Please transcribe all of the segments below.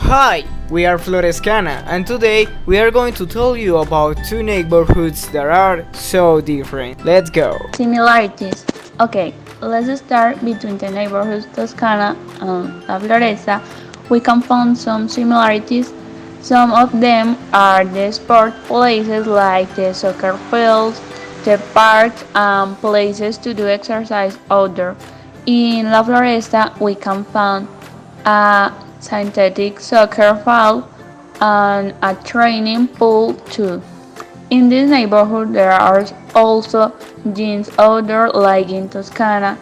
Hi, we are Florescana, and today we are going to tell you about two neighborhoods that are so different. Let's go! Similarities. Okay, let's start between the neighborhoods Toscana and La Floresta. We can find some similarities. Some of them are the sport places like the soccer fields, the parks, and places to do exercise outdoor. In La Floresta, we can find a synthetic soccer field and a training pool too. In this neighborhood there are also gyms outdoor like in Toscana,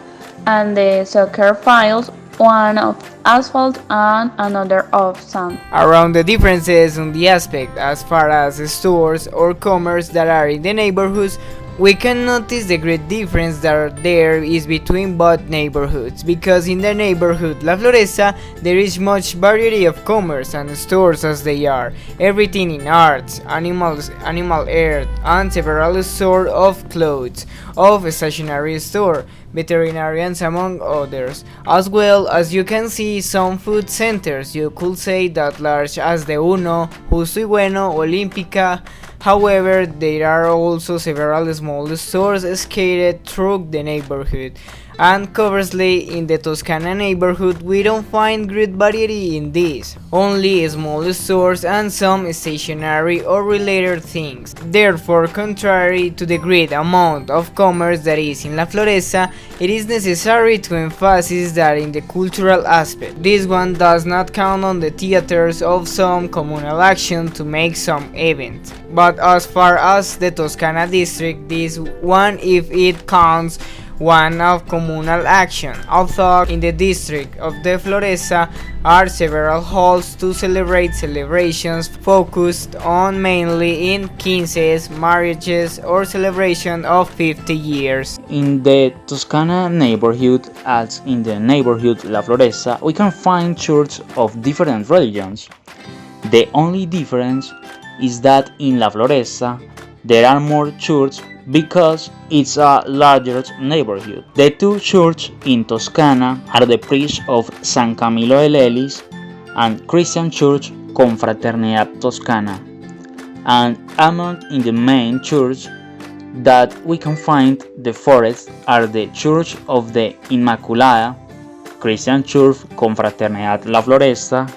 and the soccer fields, one of asphalt and another of sand. Around the differences on the aspect as far as stores or commerce that are in the neighborhoods, we can notice the great difference that there is between both neighborhoods, because in the neighborhood La Floresta there is much variety of commerce and stores as they are, everything in arts, animal earth, and several stores of clothes, of a stationery store, veterinarians among others, as well as you can see some food centers, you could say that large as the Uno, Justo y Bueno, Olímpica. However, there are also several small stores scattered through the neighborhood, and conversely, in the Toscana neighborhood we don't find great variety in this, only small stores and some stationery or related things. Therefore, contrary to the great amount of commerce that is in La Floresta, it is necessary to emphasize that in the cultural aspect, this one does not count on the theaters of some communal action to make some event. But as far as the Toscana district, this one, if it counts, one of communal action, although in the district of the Floresta are several halls to celebrate celebrations focused on mainly in quinces, marriages, or celebration of 50 years. In the Toscana neighborhood, as in the neighborhood La Floresta, we can find churches of different religions. The only difference is that in La Floresta there are more churches because it's a larger neighborhood. The two churches in Toscana are the Priest of San Camilo de Lelis and Christian Church Confraternidad Toscana. And among in the main church that we can find the forest are the Church of the Inmaculada, Christian Church Confraternidad La Floresta,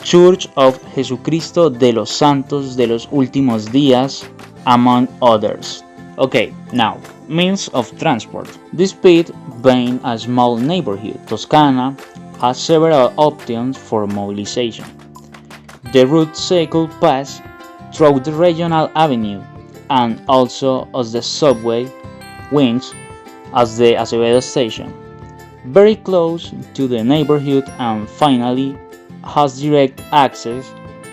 Church of Jesucristo de los Santos de los Últimos Días, among others. Okay, now, means of transport. Despite being a small neighborhood, Toscana has several options for mobilization. The route cycle pass through the regional avenue and also as the subway wings as the Acevedo station. Very close to the neighborhood, and finally has direct access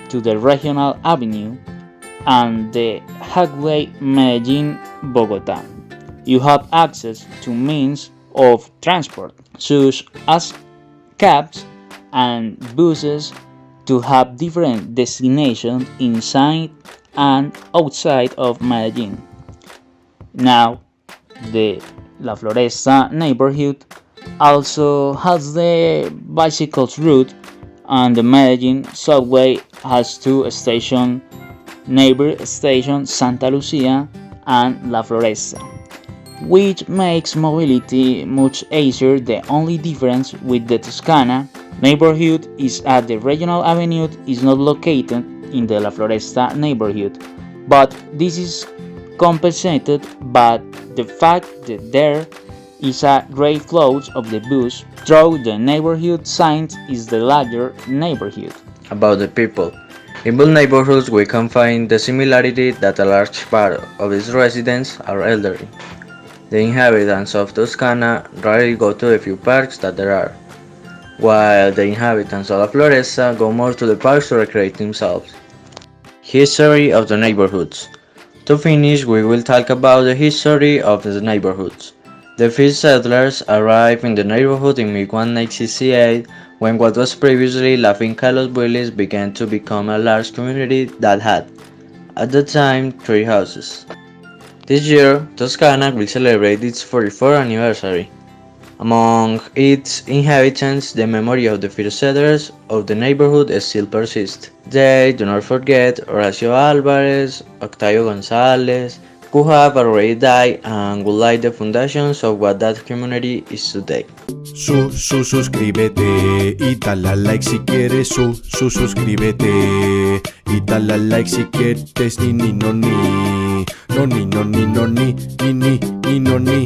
to the regional avenue and the highway Medellin-Bogotá. You have access to means of transport such as cabs and buses to have different destinations inside and outside of Medellin. Now, the La Floresta neighborhood also has the bicycles route, and the Medellin subway has two stations, neighbor station Santa Lucia and La Floresta, which makes mobility much easier. The only difference with the Toscana neighborhood is that the regional avenue is not located in the La Floresta neighborhood, but this is compensated by the fact that there is a great flow of the bus through the neighborhood since is the larger neighborhood. About the people. In both neighborhoods we can find the similarity that a large part of its residents are elderly. The inhabitants of Toscana rarely go to the few parks that there are, while the inhabitants of La Floresta go more to the parks to recreate themselves. History of the neighborhoods. To finish, we will talk about the history of the neighborhoods. The first settlers arrived in the neighborhood in 1168, when what was previously La Finca Los Bueyes began to become a large community that had, at the time, 3 houses. This year, Toscana will celebrate its 44th anniversary. Among its inhabitants, the memory of the first settlers of the neighborhood still persists. They do not forget Horacio Alvarez, Octavio Gonzalez, who have already died and would lay the foundations of what that community is today. Suscríbete y dale a like si quieres. Suscríbete y dale a like si quieres. Ni no ni. No ni no ni no ni ni ni ni no ni.